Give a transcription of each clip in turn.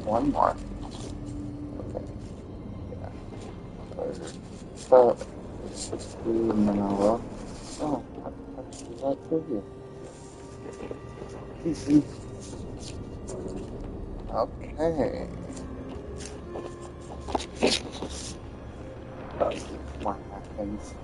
One more. Okay. So, 60 now. Oh, that's that trivia. Easy. Okay. What happens?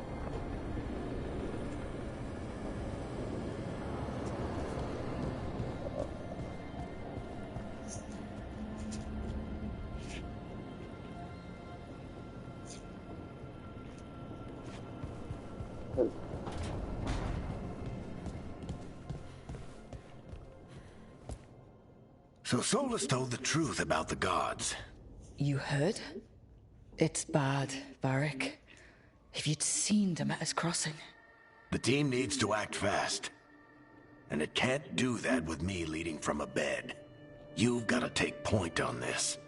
So Solus told the truth about the gods. You heard? It's bad, Varric. If you'd seen Demeter's crossing. The team needs to act fast. And it can't do that with me leading from a bed. You've got to take point on this.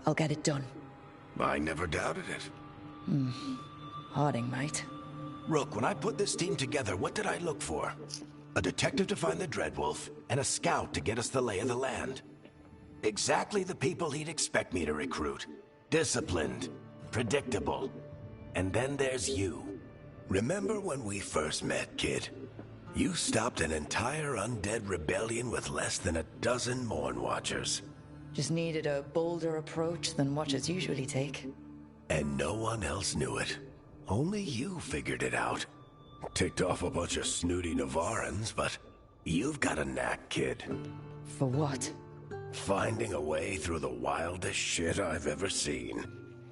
I'll get it done. I never doubted it. Harding might. Rook, when I put this team together, what did I look for? A detective to find the Dreadwolf, and a scout to get us the lay of the land. Exactly the people he'd expect me to recruit. Disciplined, predictable. And then there's you. Remember when we first met, kid? You stopped an entire undead rebellion with less than a dozen Morn Watchers. Just needed a bolder approach than Watchers usually take. And no one else knew it. Only you figured it out. Ticked off a bunch of snooty Navarrans, but you've got a knack, kid. For what? Finding a way through the wildest shit I've ever seen.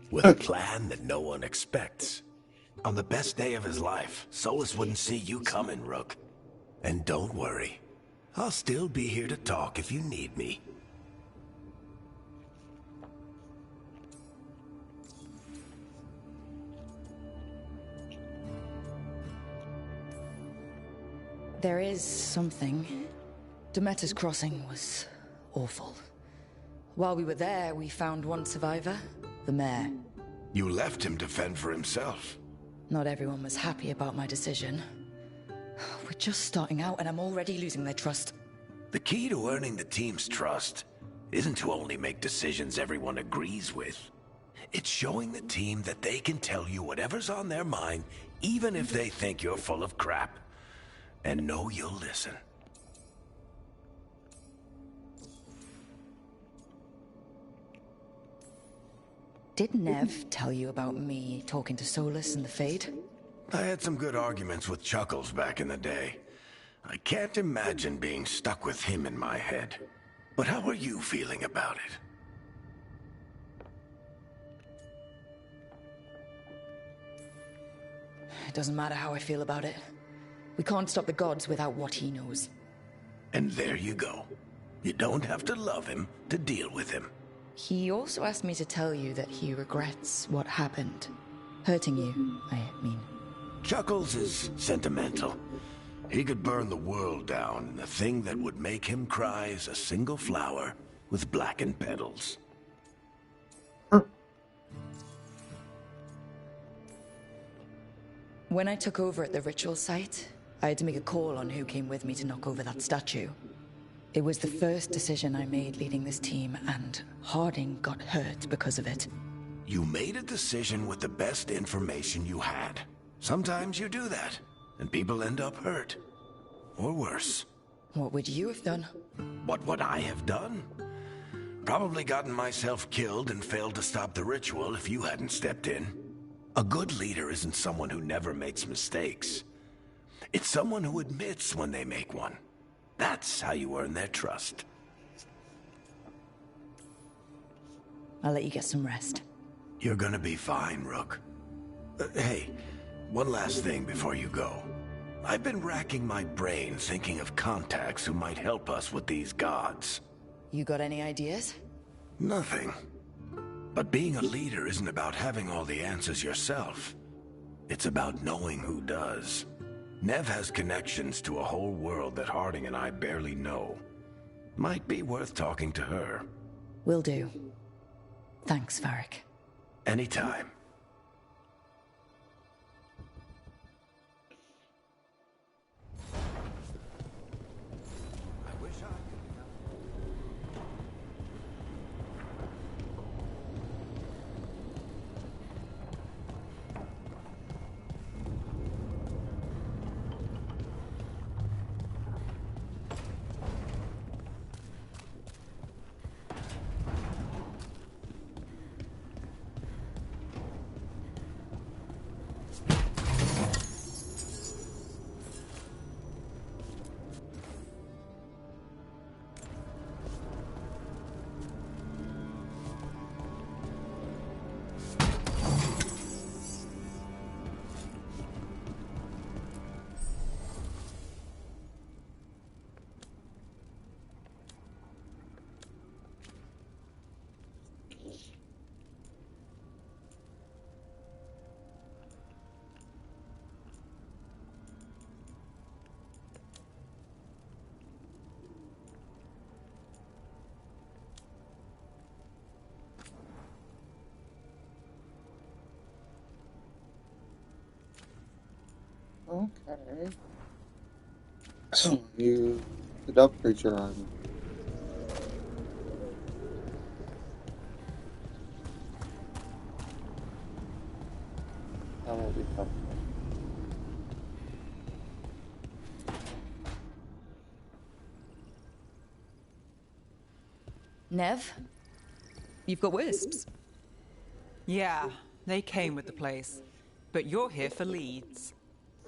With a plan that no one expects. On the best day of his life, Solus wouldn't see you coming, Rook. And don't worry. I'll still be here to talk if you need me. There is something. Demeter's crossing was awful. While we were there, we found one survivor, the mayor. You left him to fend for himself. Not everyone was happy about my decision. We're just starting out and I'm already losing their trust. The key to earning the team's trust isn't to only make decisions everyone agrees with. It's showing the team that they can tell you whatever's on their mind, even if they think you're full of crap. And know you'll listen. Did Nev tell you about me talking to Solus and the Fade? I had some good arguments with Chuckles back in the day. I can't imagine being stuck with him in my head. But how are you feeling about it? It doesn't matter how I feel about it. We can't stop the gods without what he knows. And there you go. You don't have to love him to deal with him. He also asked me to tell you that he regrets what happened. Hurting you, I mean. Chuckles is sentimental. He could burn the world down, and the thing that would make him cry is a single flower with blackened petals. When I took over at the ritual site, I had to make a call on who came with me to knock over that statue. It was the first decision I made leading this team, and Harding got hurt because of it. You made a decision with the best information you had. Sometimes you do that, and people end up hurt. Or worse. What would you have done? What would I have done? probably gotten myself killed and failed to stop the ritual if you hadn't stepped in. A good leader isn't someone who never makes mistakes. It's someone who admits when they make one. That's how you earn their trust. I'll let you get some rest. You're gonna be fine, Rook. Hey, one last thing before you go. I've been racking my brain thinking of contacts who might help us with these gods. You got any ideas? Nothing. But being a leader isn't about having all the answers yourself. It's about knowing who does. Nev has connections to a whole world that Harding and I barely know. Might be worth talking to her. Will do. Thanks, Varric. Anytime. Okay. You could upgrade your armor. That will be helpful. Nev? You've got wisps. Yeah, they came with the place. But you're here for leads.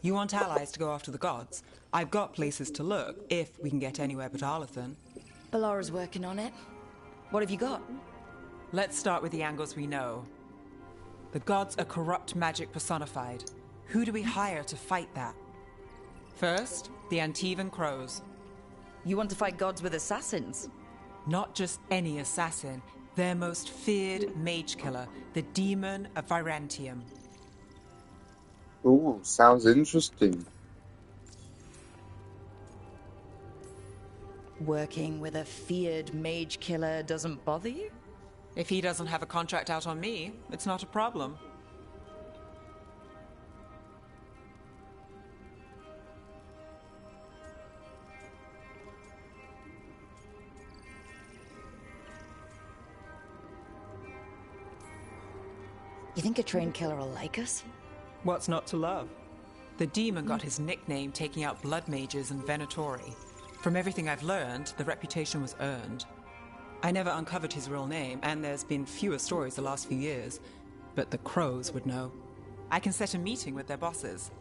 You want allies to go after the gods? I've got places to look, if we can get anywhere but Arlathan. Balara's working on it. What have you got? Let's start with the angles we know. The gods are corrupt magic personified. Who do we hire to fight that? First, the Antivan Crows. You want to fight gods with assassins? Not just any assassin, their most feared mage killer, the Demon of Virantium. Ooh, sounds interesting. Working with a feared mage killer doesn't bother you? If he doesn't have a contract out on me, it's not a problem. You think a trained killer will like us? What's not to love? The demon got his nickname taking out blood mages and Venatori. From everything I've learned, the reputation was earned. I never uncovered his real name, and there's been fewer stories the last few years, but the Crows would know. I can set a meeting with their bosses.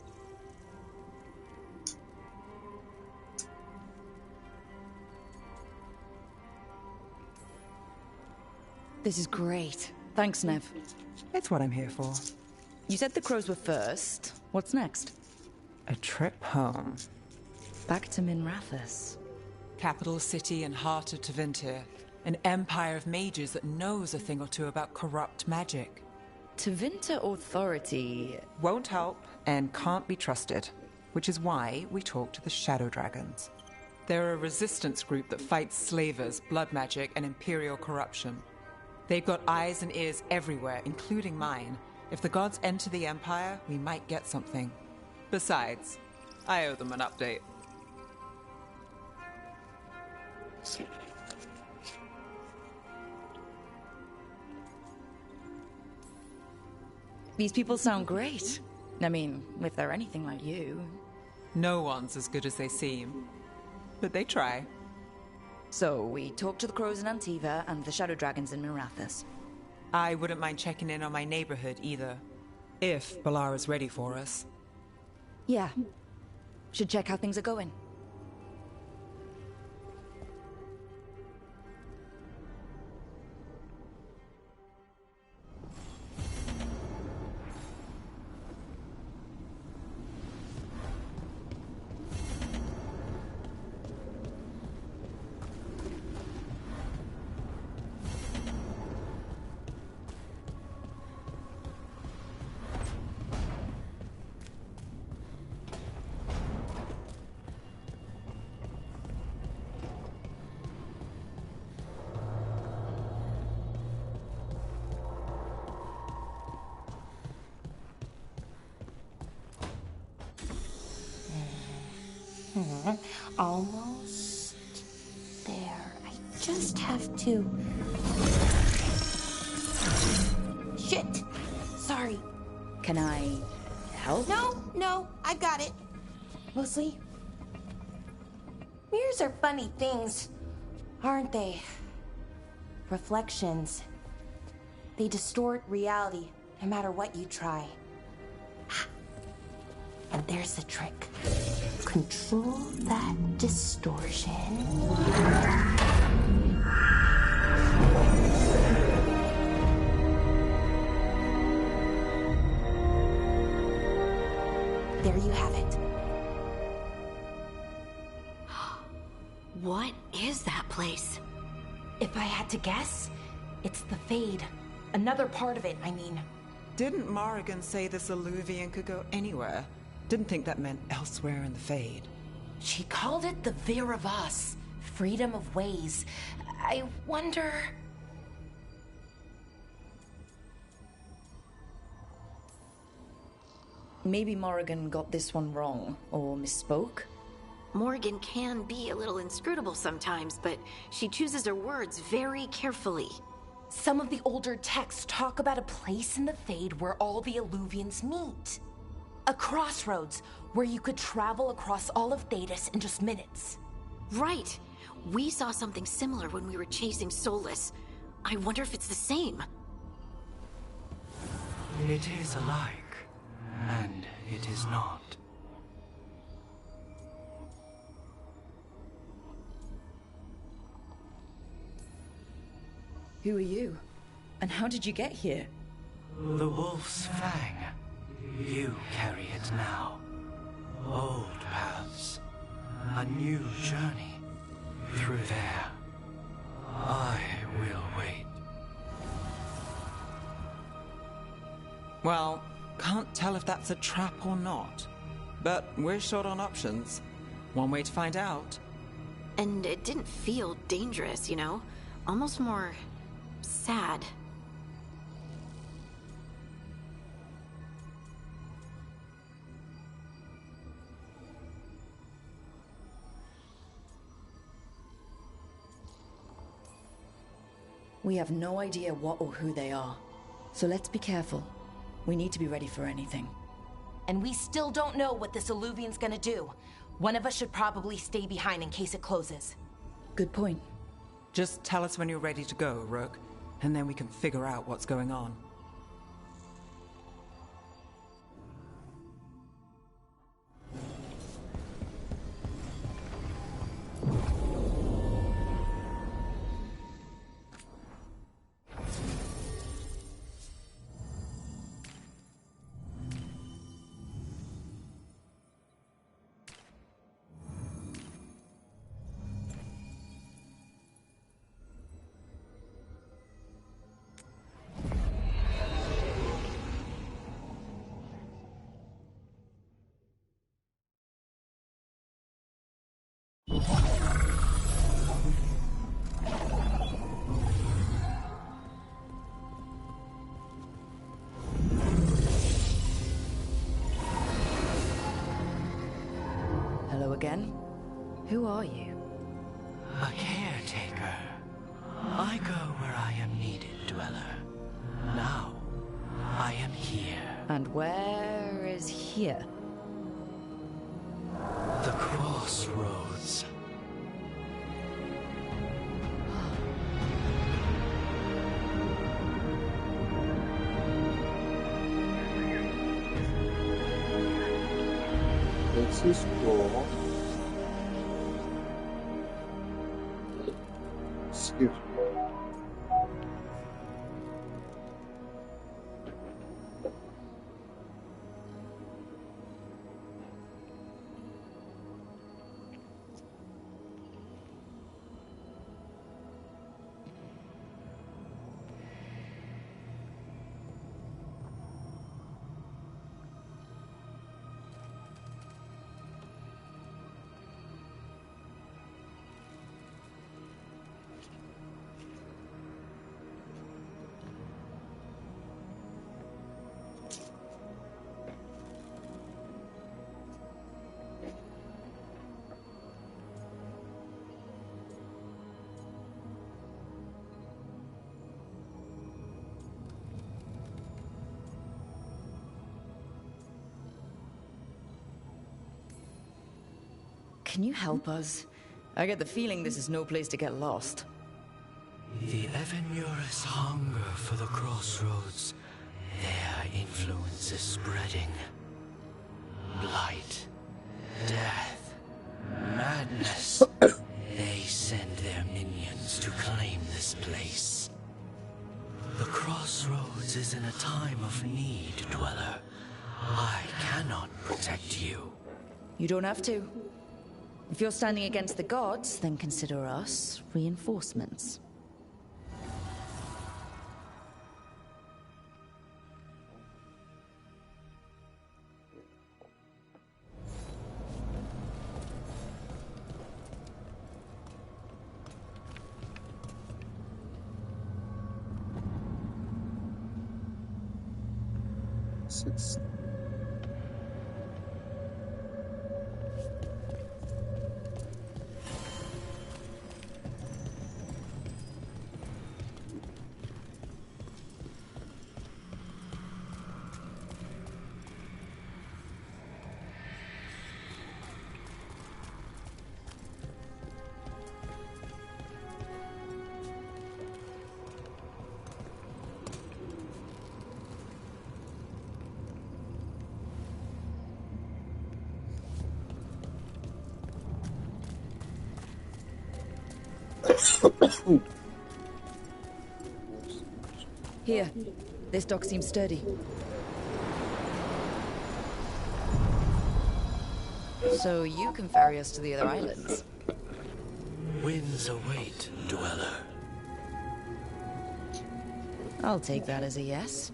This is great. Thanks, Nev. It's what I'm here for. You said the Crows were first. What's next? A trip home. Back to Minrathous. Capital city and heart of Tevinter. An empire of mages that knows a thing or two about corrupt magic. Tevinter Authority... Won't help and can't be trusted, which is why we talk to the Shadow Dragons. They're a resistance group that fights slavers, blood magic, and imperial corruption. They've got eyes and ears everywhere, including mine. If the gods enter the Empire, we might get something. Besides, I owe them an update. These people sound great. I mean, if they're anything like you. No one's as good as they seem. But they try. So, we talked to the crows in Antiva and the shadow dragons in Mirathas. I wouldn't mind checking in on my neighborhood either. If Balara's ready for us. Yeah. Should check how things are going. Almost there. I just have to... Shit! Sorry. Can I help? No, I've got it. Mostly, mirrors are funny things, aren't they? Reflections. They distort reality, no matter what you try. And there's the trick. Control that distortion. There you have it. What is that place? If I had to guess, it's the Fade. Another part of it, I mean. Didn't Morrigan say this Illuvian could go anywhere? Didn't think that meant elsewhere in the Fade. She called it the Vir of Us, freedom of ways. I wonder... Maybe Morrigan got this one wrong, or misspoke? Morgan can be a little inscrutable sometimes, but she chooses her words very carefully. Some of the older texts talk about a place in the Fade where all the Illuvians meet. A crossroads where you could travel across all of Thedas in just minutes. Right. We saw something similar when we were chasing Soulless. I wonder if it's the same. It is alike, and it is not. Who are you? And how did you get here? The Wolf's Fang. You carry it now. Old paths. A new journey. Through there. I will wait. Well, can't tell if that's a trap or not. But we're short on options. One way to find out. And it didn't feel dangerous, you know? Almost more... sad. We have no idea what or who they are. So let's be careful. We need to be ready for anything. And we still don't know what this Illuvian's gonna do. One of us should probably stay behind in case it closes. Good point. Just tell us when you're ready to go, Rook, and then we can figure out what's going on. Hello again. Who are you? A caretaker. I go where I am needed, Dweller. Now, I am here. And where is here? The crossroads. This is cool. Excuse me. Can you help us? I get the feeling this is no place to get lost. The Evanurus hunger for the crossroads. Their influence is spreading. Blight, death, madness. They send their minions to claim this place. The crossroads is in a time of need, Dweller. I cannot protect you. You don't have to. If you're standing against the gods, then consider us reinforcements. Six. Here, this dock seems sturdy. So you can ferry us to the other islands. Winds await, Dweller. I'll take that as a yes.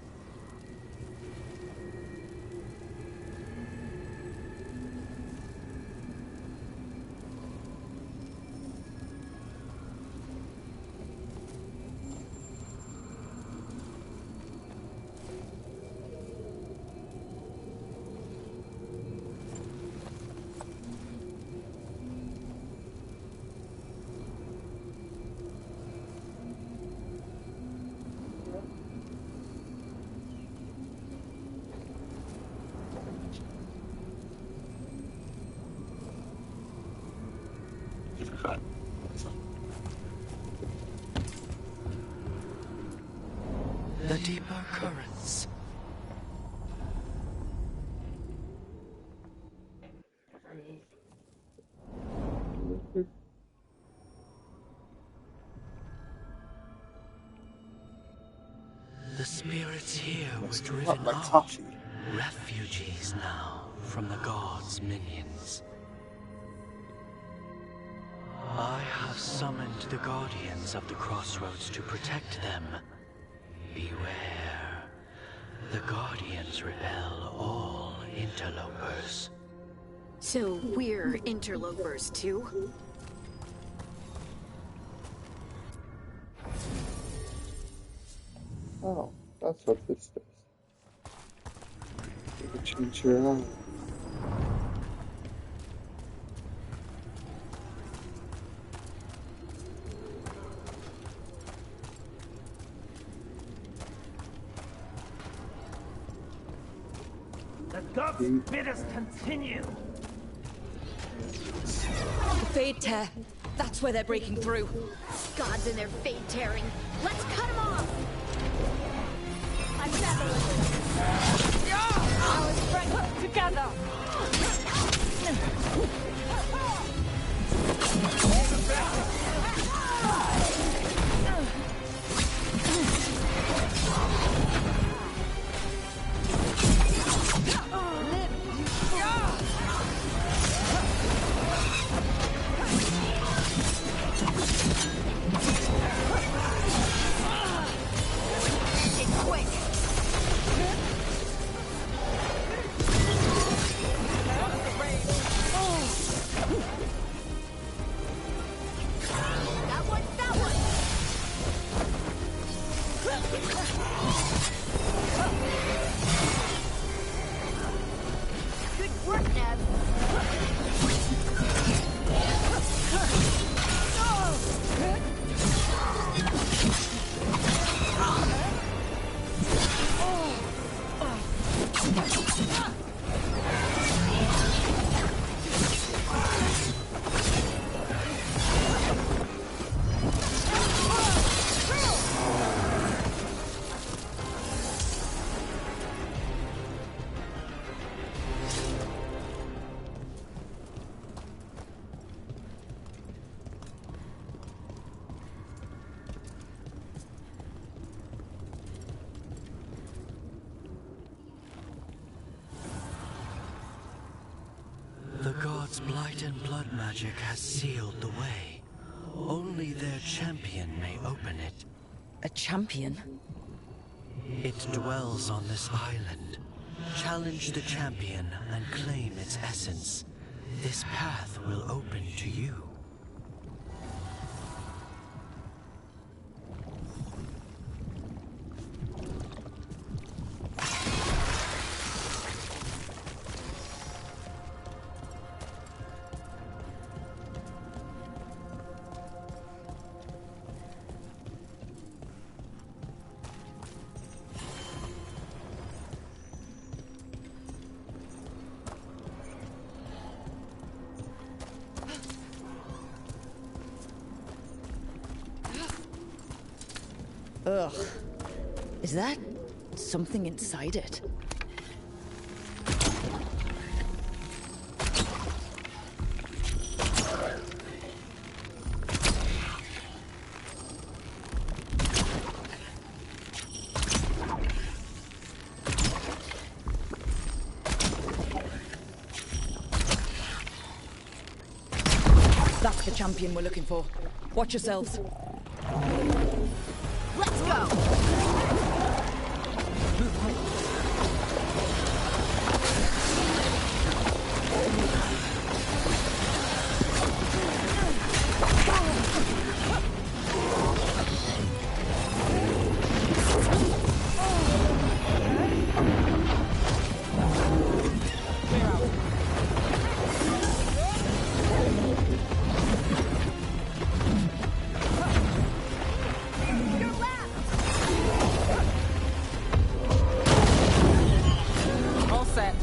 The deeper currents. The spirits here were driven my out. coffee. Refugees now from the gods' minions. I have summoned the guardians of the crossroads to protect them. Beware. The guardians repel all interlopers. So we're interlopers too? Oh, that's what this does. You can change your eye. The gods bid us continue. The Fade Tear. That's where they're breaking through. Gods and their fade tearing. Let's cut them off! I'm battling. Our strength together. light and blood magic has sealed the way. Only their champion may open it. A champion? It dwells on this island. Challenge the champion and claim its essence. This path will open to you. Ugh. Is that something inside it? That's the champion we're looking for. Watch yourselves. Let's go! All set.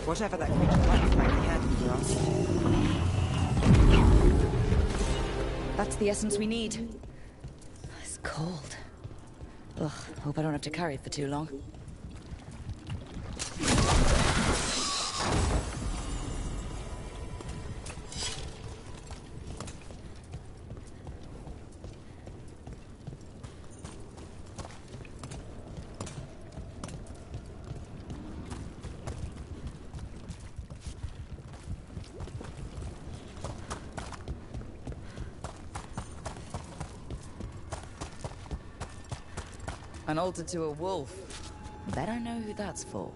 Whatever that creature was might be handy for us. That's the essence we need. It's cold. Ugh, hope I don't have to carry it for too long. An altar to a wolf. Bet I know who that's for.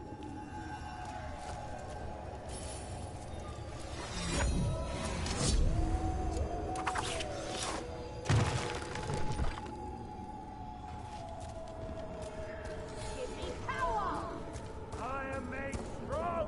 I am made strong!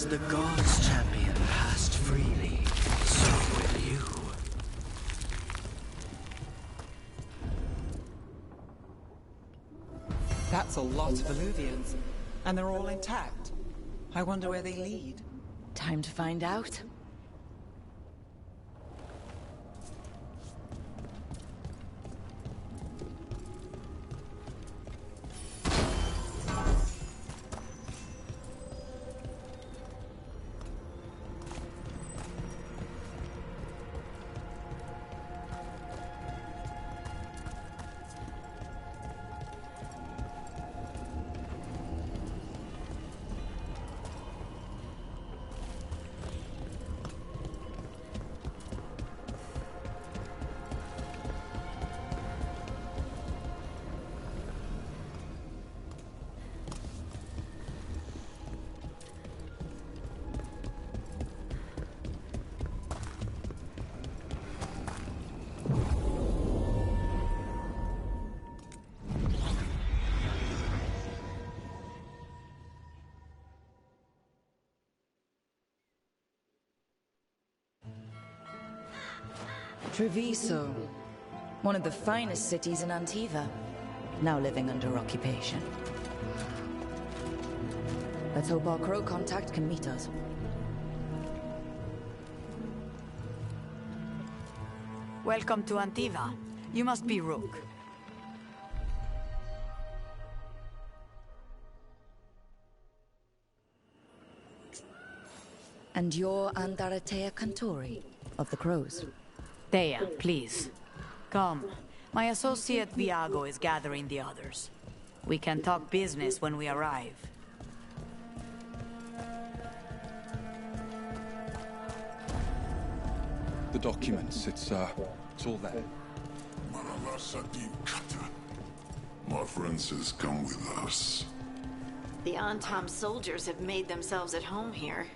As the gods' champion passed freely, so will you. That's a lot of Illuvians, and they're all intact. I wonder where they lead. Time to find out. Treviso, one of the finest cities in Antiva, now living under occupation. Let's hope our crow contact can meet us. Welcome to Antiva. You must be Rook. And you're Andaratea Cantori, of the Crows. Thea, please. Come. My associate Viago is gathering the others. We can talk business when we arrive. The documents, it's all there. My friend says come with us. The Antom soldiers have made themselves at home here.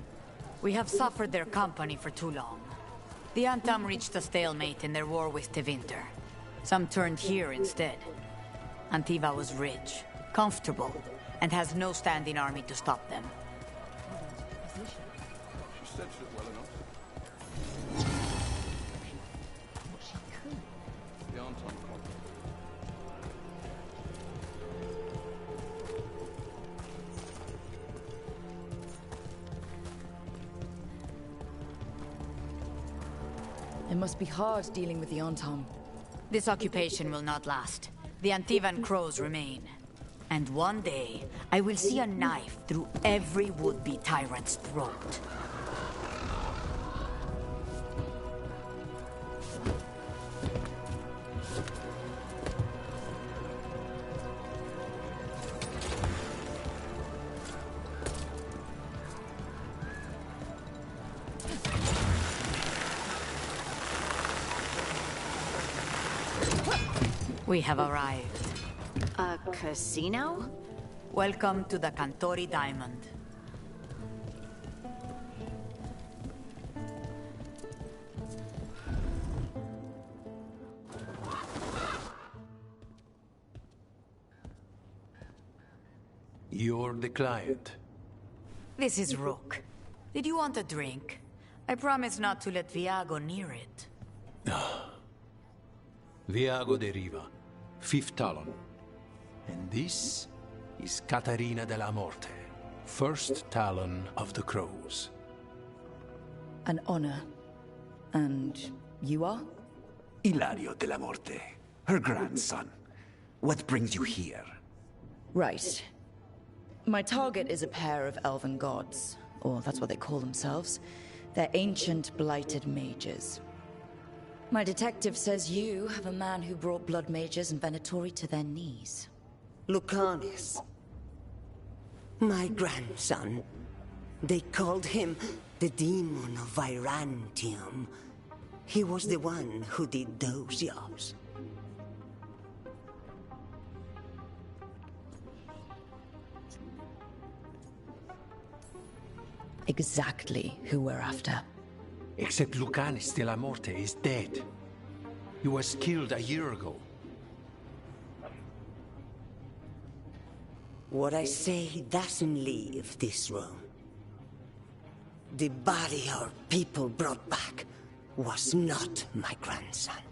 We have suffered their company for too long. The Antom reached a stalemate in their war with Tevinter. Some turned here instead. Antiva was rich, comfortable, and has no standing army to stop them. She said it well enough. The Anton Club. It must be hard dealing with the Antom. This occupation will not last. The Antivan crows remain. And one day, I will see a knife through every would-be tyrant's throat. We have arrived. A casino? Welcome to the Cantori Diamond. You're the client. This is Rook. Did you want a drink? I promise not to let Viago near it. Viago de Riva, 5th Talon. And this is Catarina de la Morte, 1st Talon of the Crows. An honor. And you are? Ilario de la Morte, her grandson. What brings you here? Right. My target is a pair of elven gods, or that's what they call themselves. They're ancient, blighted mages. My detective says you have a man who brought blood mages and Venatori to their knees. Lucanis. My grandson. They called him the Demon of Virantium. He was the one who did those jobs. Exactly who we're after. Except Lucanis de la Morte is dead. He was killed a year ago. What I say doesn't leave this room. The body our people brought back was not my grandson.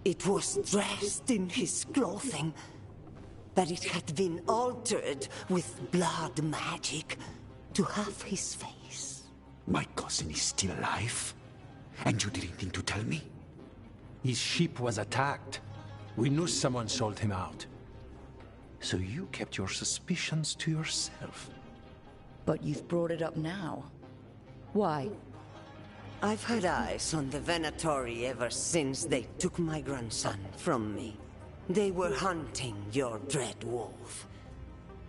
It was dressed in his clothing, but it had been altered with blood magic to have his face. My cousin is still alive? And you didn't think to tell me? His ship was attacked. We knew someone sold him out. So you kept your suspicions to yourself. But you've brought it up now. Why? I've had eyes on the Venatori ever since they took my grandson from me. They were hunting your dread wolf.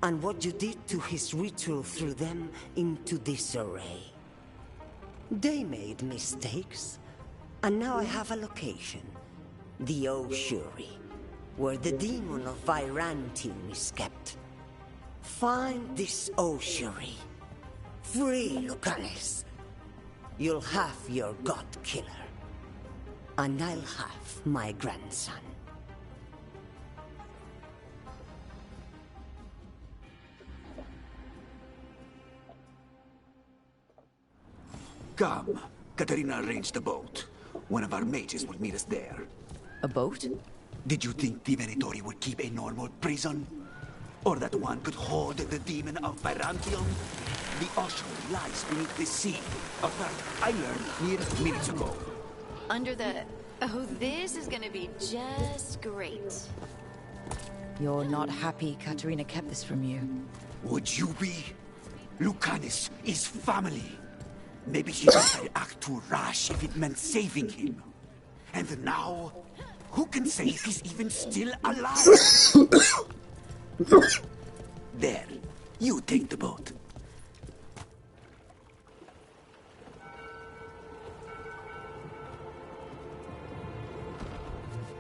And what you did to his ritual threw them into disarray. They made mistakes, and now I have a location. The Ossuary, where the demon of Virantium is kept. Find this Ossuary. Free Lucanus. You'll have your god killer. And I'll have my grandson. Come. Katarina arranged a boat. One of our mages will meet us there. A boat? Did you think the Venatori would keep a normal prison? Or that one could hold the demon of Virantium? The Ossuary lies beneath the sea. A fact I learned mere minutes ago. Under the... Oh, this is gonna be just great. You're not happy Katarina kept this from you. Would you be? Lucanus is family. Maybe she thought I'd act too rash if it meant saving him. And now, who can say if he's even still alive? There, you take the boat.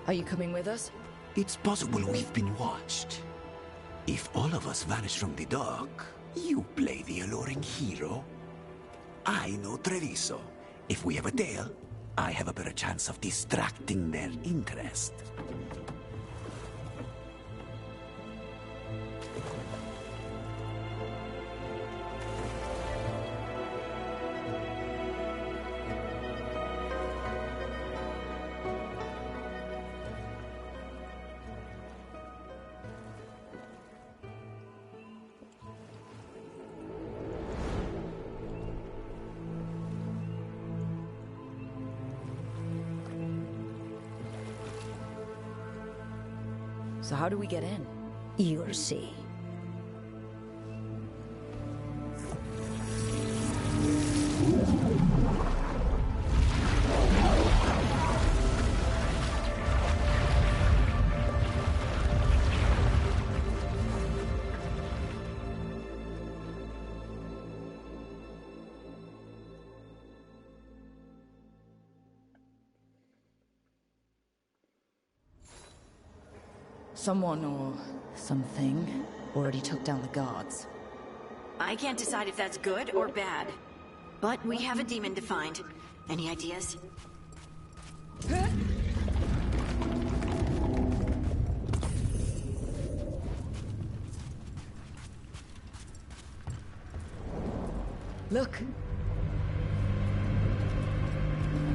Are you coming with us? It's possible we've been watched. If all of us vanish from the dock, you play the alluring hero. I know Treviso. If we have a tail, I have a better chance of distracting their interest. So how do we get in? You'll see. Someone or something already took down the guards. I can't decide if that's good or bad. But we have a demon to find. Any ideas? Look.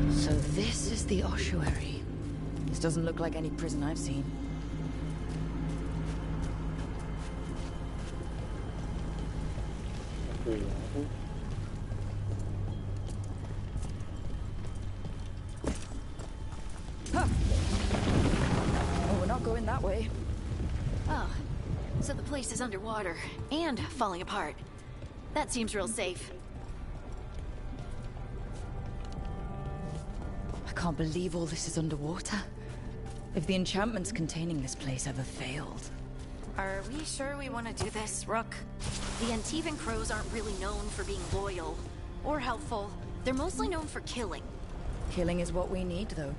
So this is the ossuary. This doesn't look like any prison I've seen. Huh. Oh, we're not going that way. Oh, so the place is underwater and falling apart. That seems real safe. I can't believe all this is underwater. If the enchantments containing this place ever failed. Are we sure we want to do this, Rook? The Antivan Crows aren't really known for being loyal or helpful. They're mostly known for killing. Killing is what we need, though.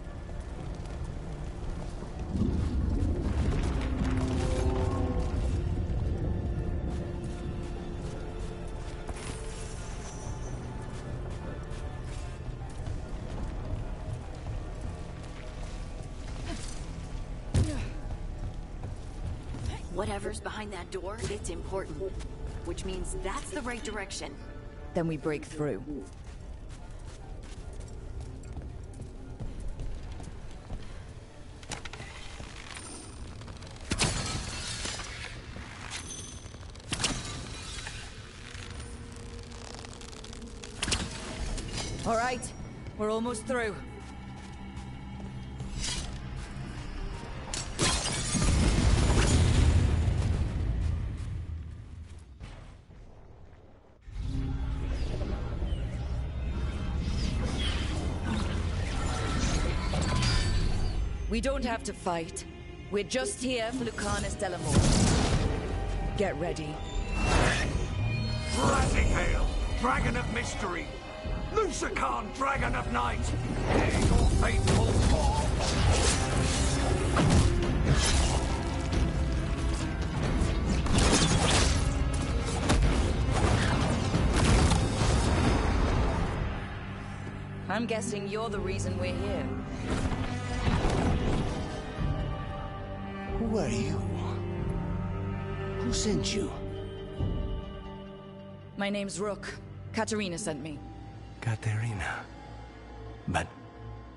Whatever's behind that door, it's important. Which means that's the right direction. Then we break through. All right, we're almost through. We don't have to fight. We're just here for Lucanus Delamore. Get ready. Rising Hail, Dragon of Mystery! Lucican, Dragon of Night! Hear your fateful call! I'm guessing you're the reason we're here. Who are you? Who sent you? My name's Rook. Katerina sent me. Katerina. But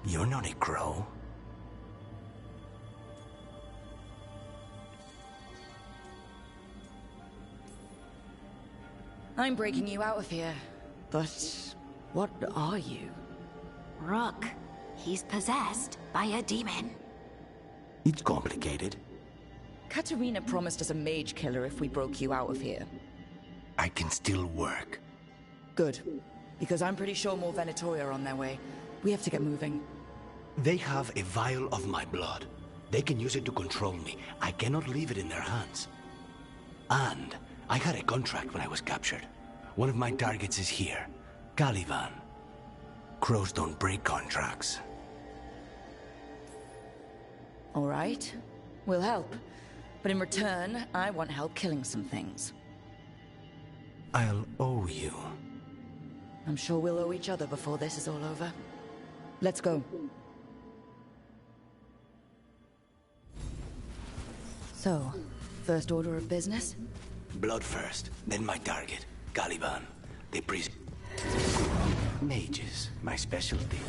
you're not a crow. I'm breaking you out of here. But what are you? Rook. He's possessed by a demon. It's complicated. Katerina promised us a mage killer if we broke you out of here. I can still work. Good. Because I'm pretty sure more Venatori are on their way. We have to get moving. They have a vial of my blood. They can use it to control me. I cannot leave it in their hands. And I had a contract when I was captured. One of my targets is here. Caliban. Crows don't break contracts. All right. We'll help. But in return, I want help killing some things. I'll owe you. I'm sure we'll owe each other before this is all over. Let's go. So, first order of business? Blood first, then my target. Caliban. The priest. Mages, my specialty.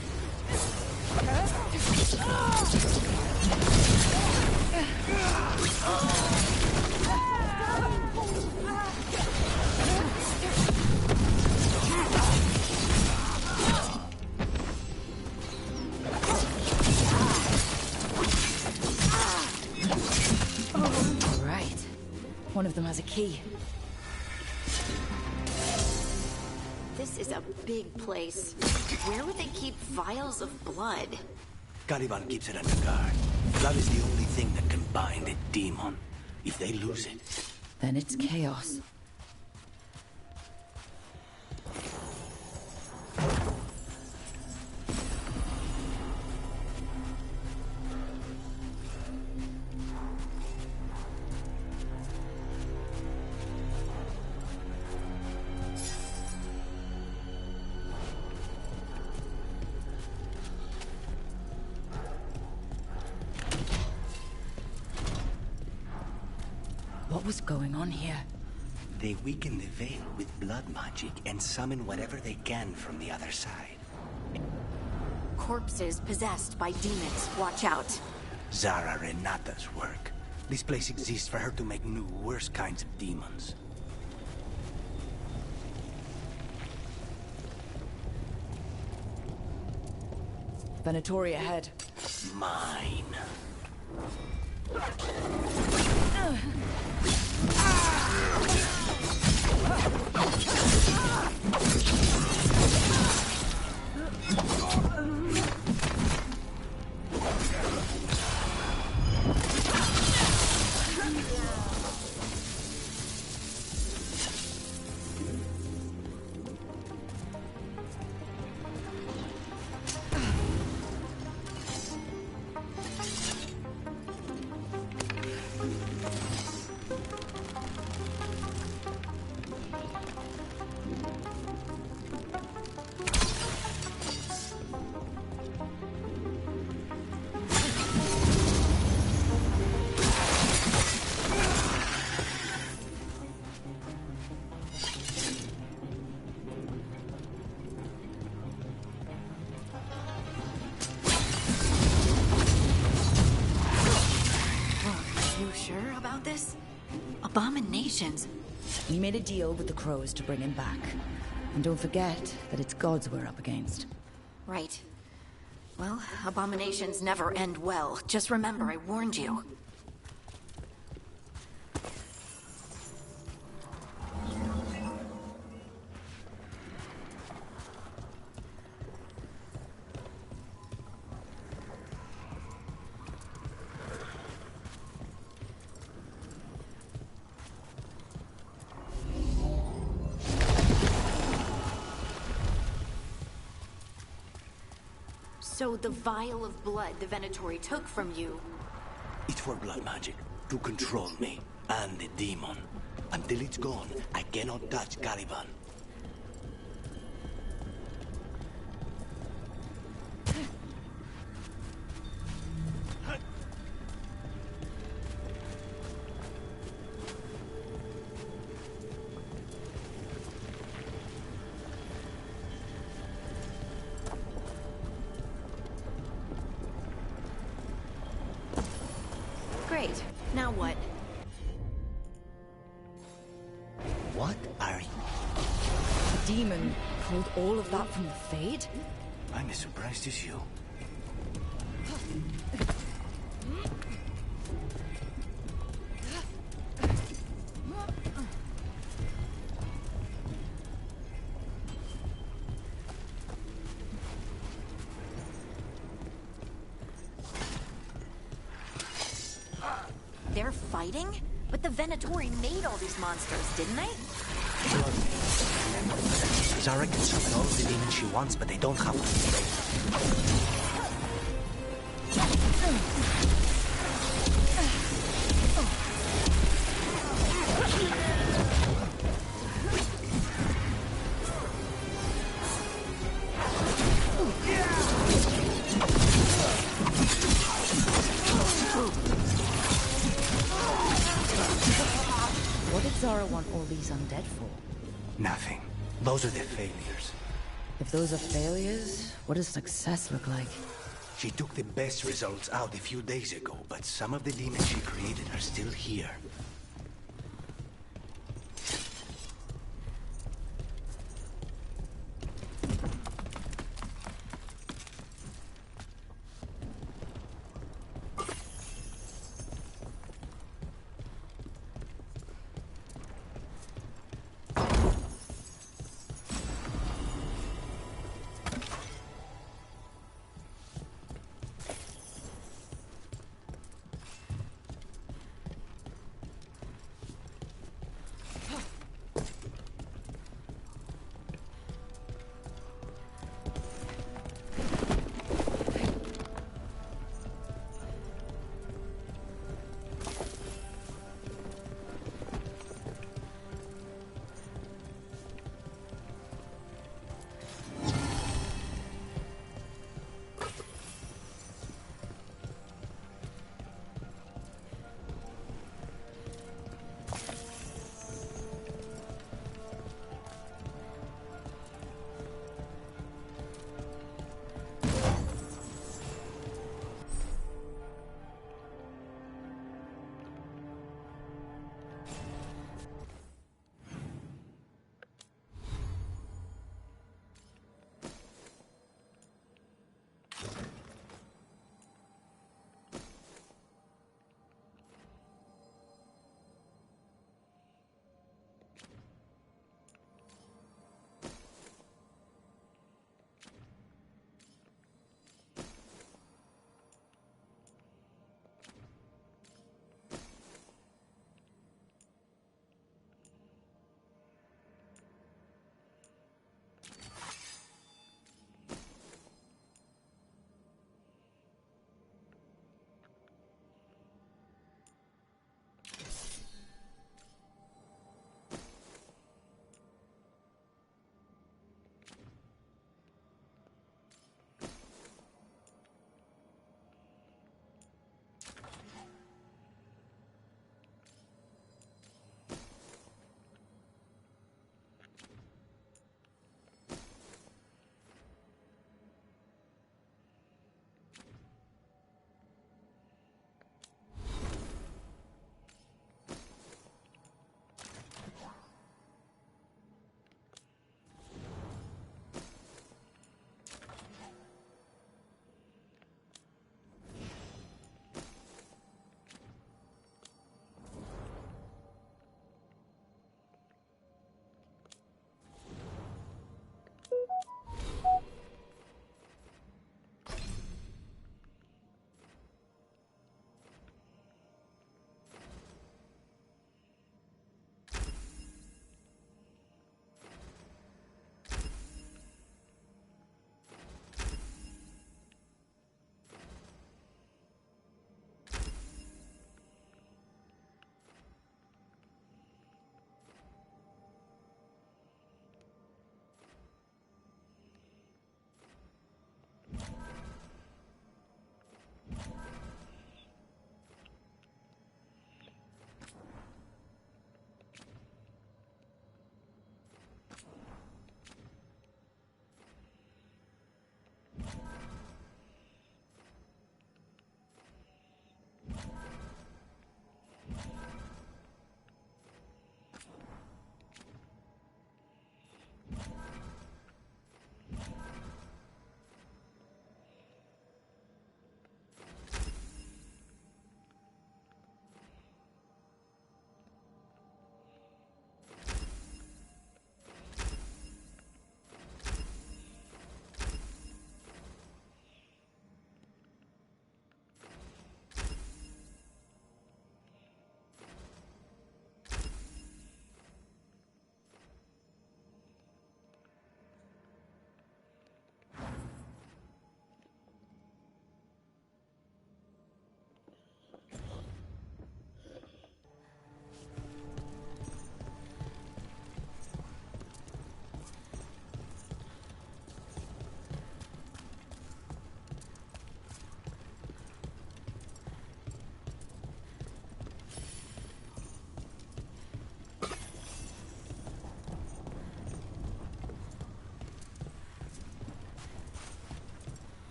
All right. One of them has a key. This is a big place. Where would they keep vials of blood? Caliban keeps it under guard. Blood is the only thing that can bind a demon. If they lose it... Then it's chaos. What was going on here? They weaken the veil with blood magic and summon whatever they can from the other side. Corpses possessed by demons. Watch out. Zara Renata's work. This place exists for her to make new, worse kinds of demons. Venatori ahead. Mine. about this? Abominations. We made a deal with the crows to bring him back. And don't forget that it's gods we're up against. Right. Well, abominations never end well. Just remember, I warned you. So the vial of blood the Venatori took from you... It's for blood magic, to control me, and the demon. Until it's gone, I cannot touch Caliban. Great. Now what? What are you? The demon pulled all of that from the Fade? I'm as surprised as you. They're fighting? But the Venatori made all these monsters, didn't they? Zara can summon all of the demons she wants, but they don't have to. What did Zara want all these undead for? Nothing. Those are the failures. If those are failures, what does success look like? She took the best results out a few days ago, but some of the demons she created are still here.